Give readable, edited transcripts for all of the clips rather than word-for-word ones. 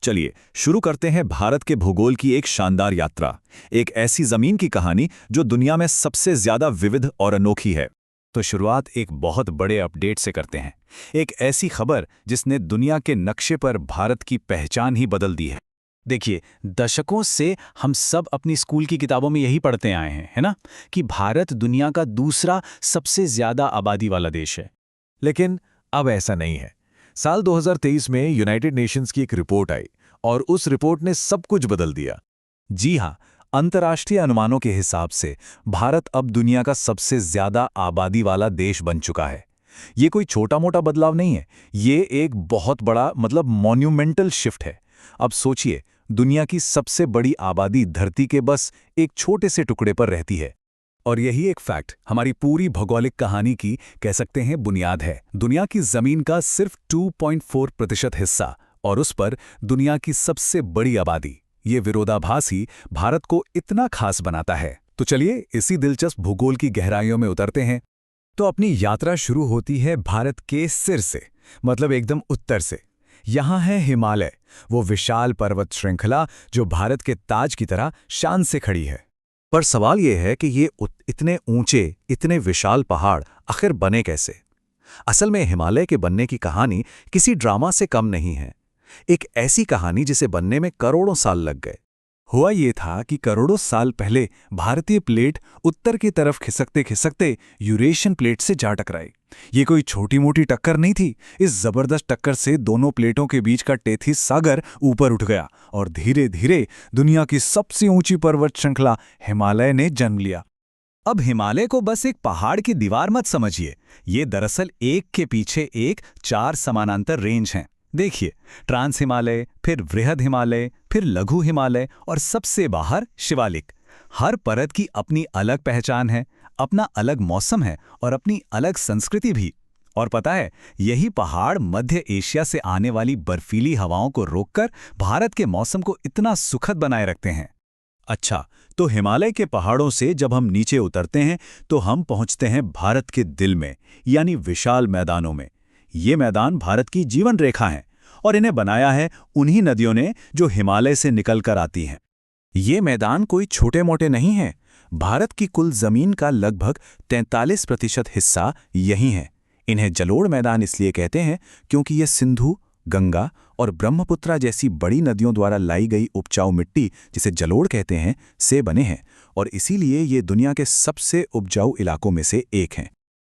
चलिए शुरू करते हैं भारत के भूगोल की एक शानदार यात्रा, एक ऐसी जमीन की कहानी जो दुनिया में सबसे ज्यादा विविध और अनोखी है। तो शुरुआत एक बहुत बड़े अपडेट से करते हैं, एक ऐसी खबर जिसने दुनिया के नक्शे पर भारत की पहचान ही बदल दी है। देखिए, दशकों से हम सब अपनी स्कूल की किताबों में यही पढ़ते आए हैं, है ना, कि भारत दुनिया का दूसरा सबसे ज्यादा आबादी वाला देश है। लेकिन अब ऐसा नहीं है। साल 2023 में यूनाइटेड नेशंस की एक रिपोर्ट आई और उस रिपोर्ट ने सब कुछ बदल दिया। जी हाँ, अंतर्राष्ट्रीय अनुमानों के हिसाब से भारत अब दुनिया का सबसे ज्यादा आबादी वाला देश बन चुका है। ये कोई छोटा मोटा बदलाव नहीं है, ये एक बहुत बड़ा मॉन्यूमेंटल शिफ्ट है। अब सोचिए, दुनिया की सबसे बड़ी आबादी धरती के बस एक छोटे से टुकड़े पर रहती है। और यही एक फैक्ट हमारी पूरी भौगोलिक कहानी की कह सकते हैं बुनियाद है। दुनिया की जमीन का सिर्फ 2.4% हिस्सा और उस पर दुनिया की सबसे बड़ी आबादी, ये विरोधाभास ही भारत को इतना खास बनाता है। तो चलिए इसी दिलचस्प भूगोल की गहराइयों में उतरते हैं। तो अपनी यात्रा शुरू होती है भारत के सिर से, एकदम उत्तर से। यहाँ है हिमालय, वो विशाल पर्वत श्रृंखला जो भारत के ताज की तरह शान से खड़ी है। पर सवाल ये है कि ये इतने ऊंचे, इतने विशाल पहाड़ आखिर बने कैसे? असल में हिमालय के बनने की कहानी किसी ड्रामा से कम नहीं है। एक ऐसी कहानी जिसे बनने में करोड़ों साल लग गए। हुआ ये था कि करोड़ों साल पहले भारतीय प्लेट उत्तर की तरफ खिसकते खिसकते यूरेशियन प्लेट से जा टकराई। ये कोई छोटी मोटी टक्कर नहीं थी। इस जबरदस्त टक्कर से दोनों प्लेटों के बीच का टेथिस सागर ऊपर उठ गया और धीरे धीरे दुनिया की सबसे ऊंची पर्वत श्रृंखला हिमालय ने जन्म लिया। अब हिमालय को बस एक पहाड़ की दीवार मत समझिए, ये दरअसल एक के पीछे एक 4 समानांतर रेंज हैं। देखिए, ट्रांस हिमालय, फिर वृहद हिमालय, फिर लघु हिमालय और सबसे बाहर शिवालिक। हर परत की अपनी अलग पहचान है, अपना अलग मौसम है और अपनी अलग संस्कृति भी। और पता है, यही पहाड़ मध्य एशिया से आने वाली बर्फीली हवाओं को रोककर भारत के मौसम को इतना सुखद बनाए रखते हैं। अच्छा, तो हिमालय के पहाड़ों से जब हम नीचे उतरते हैं तो हम पहुंचते हैं भारत के दिल में, यानी विशाल मैदानों में। ये मैदान भारत की जीवन रेखा हैं और इन्हें बनाया है उन्हीं नदियों ने जो हिमालय से निकलकर आती हैं। ये मैदान कोई छोटे मोटे नहीं हैं। भारत की कुल जमीन का लगभग 43% हिस्सा यही है। इन्हें जलोढ़ मैदान इसलिए कहते हैं क्योंकि ये सिंधु, गंगा और ब्रह्मपुत्रा जैसी बड़ी नदियों द्वारा लाई गई उपजाऊ मिट्टी, जिसे जलोढ़ कहते हैं, से बने हैं और इसीलिए ये दुनिया के सबसे उपजाऊ इलाकों में से एक हैं।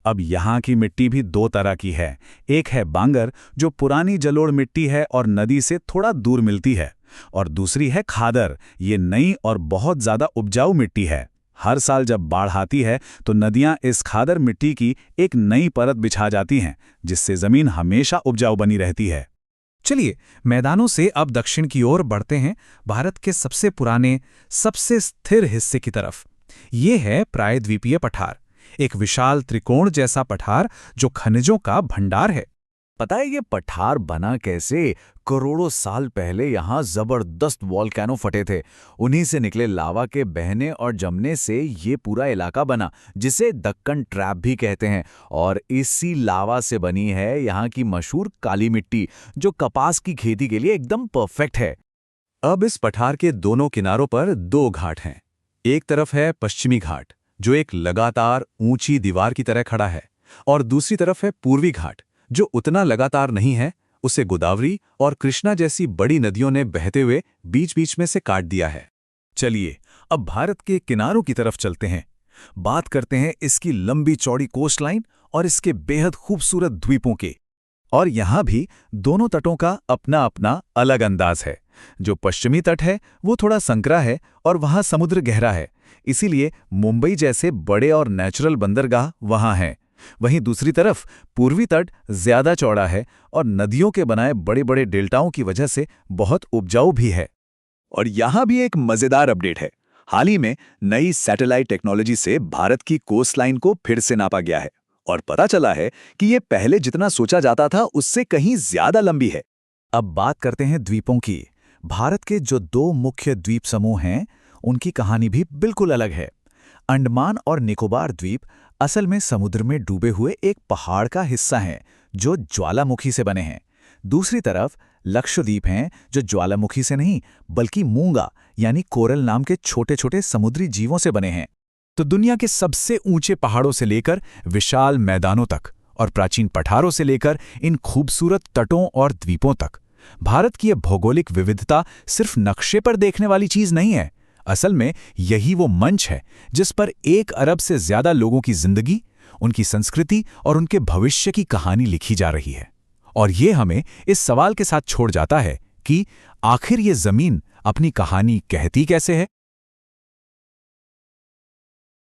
अब यहाँ की मिट्टी भी 2 तरह की है। एक है बांगर, जो पुरानी जलोढ़ मिट्टी है और नदी से थोड़ा दूर मिलती है, और दूसरी है खादर, ये नई और बहुत ज़्यादा उपजाऊ मिट्टी है। हर साल जब बाढ़ आती है तो नदियाँ इस खादर मिट्टी की एक नई परत बिछा जाती हैं, जिससे ज़मीन हमेशा उपजाऊ बनी रहती है। चलिए, मैदानों से अब दक्षिण की ओर बढ़ते हैं, भारत के सबसे पुराने, सबसे स्थिर हिस्से की तरफ। ये है प्रायद्वीपीय पठार, एक विशाल त्रिकोण जैसा पठार जो खनिजों का भंडार है। पता है ये पठार बना कैसे? करोड़ों साल पहले यहाँ जबरदस्त वॉल्केनो फटे थे। उन्हीं से निकले लावा के बहने और जमने से ये पूरा इलाका बना, जिसे दक्कन ट्रैप भी कहते हैं। और इसी लावा से बनी है यहाँ की मशहूर काली मिट्टी, जो कपास की खेती के लिए एकदम परफेक्ट है। अब इस पठार के दोनों किनारों पर 2 घाट हैं। एक तरफ है पश्चिमी घाट, जो एक लगातार ऊंची दीवार की तरह खड़ा है, और दूसरी तरफ है पूर्वी घाट, जो उतना लगातार नहीं है। उसे गोदावरी और कृष्णा जैसी बड़ी नदियों ने बहते हुए बीच बीच में से काट दिया है। चलिए, अब भारत के किनारों की तरफ चलते हैं। बात करते हैं इसकी लंबी चौड़ी कोस्ट लाइन और इसके बेहद खूबसूरत द्वीपों के। और यहाँ भी दोनों तटों का अपना अपना अलग अंदाज है। जो पश्चिमी तट है वो थोड़ा संकरा है और वहाँ समुद्र गहरा है, इसीलिए मुंबई जैसे बड़े और नेचुरल बंदरगाह वहाँ हैं। वहीं दूसरी तरफ पूर्वी तट ज्यादा चौड़ा है और नदियों के बनाए बड़े बड़े डेल्टाओं की वजह से बहुत उपजाऊ भी है। और यहाँ भी एक मजेदार अपडेट है। हाल ही में नई सैटेलाइट टेक्नोलॉजी से भारत की कोस्ट लाइन को फिर से नापा गया है और पता चला है कि ये पहले जितना सोचा जाता था उससे कहीं ज्यादा लंबी है। अब बात करते हैं द्वीपों की। भारत के जो 2 मुख्य द्वीप समूह हैं, उनकी कहानी भी बिल्कुल अलग है। अंडमान और निकोबार द्वीप असल में समुद्र में डूबे हुए एक पहाड़ का हिस्सा हैं, जो ज्वालामुखी से बने हैं। दूसरी तरफ लक्षद्वीप हैं जो ज्वालामुखी से नहीं बल्कि मूंगा यानी कोरल नाम के छोटे छोटे समुद्री जीवों से बने हैं। तो दुनिया के सबसे ऊंचे पहाड़ों से लेकर विशाल मैदानों तक और प्राचीन पठारों से लेकर इन खूबसूरत तटों और द्वीपों तक, भारत की यह भौगोलिक विविधता सिर्फ नक्शे पर देखने वाली चीज नहीं है। असल में यही वो मंच है जिस पर 1 अरब से ज्यादा लोगों की जिंदगी, उनकी संस्कृति और उनके भविष्य की कहानी लिखी जा रही है। और ये हमें इस सवाल के साथ छोड़ जाता है कि आखिर ये जमीन अपनी कहानी कहती कैसे है।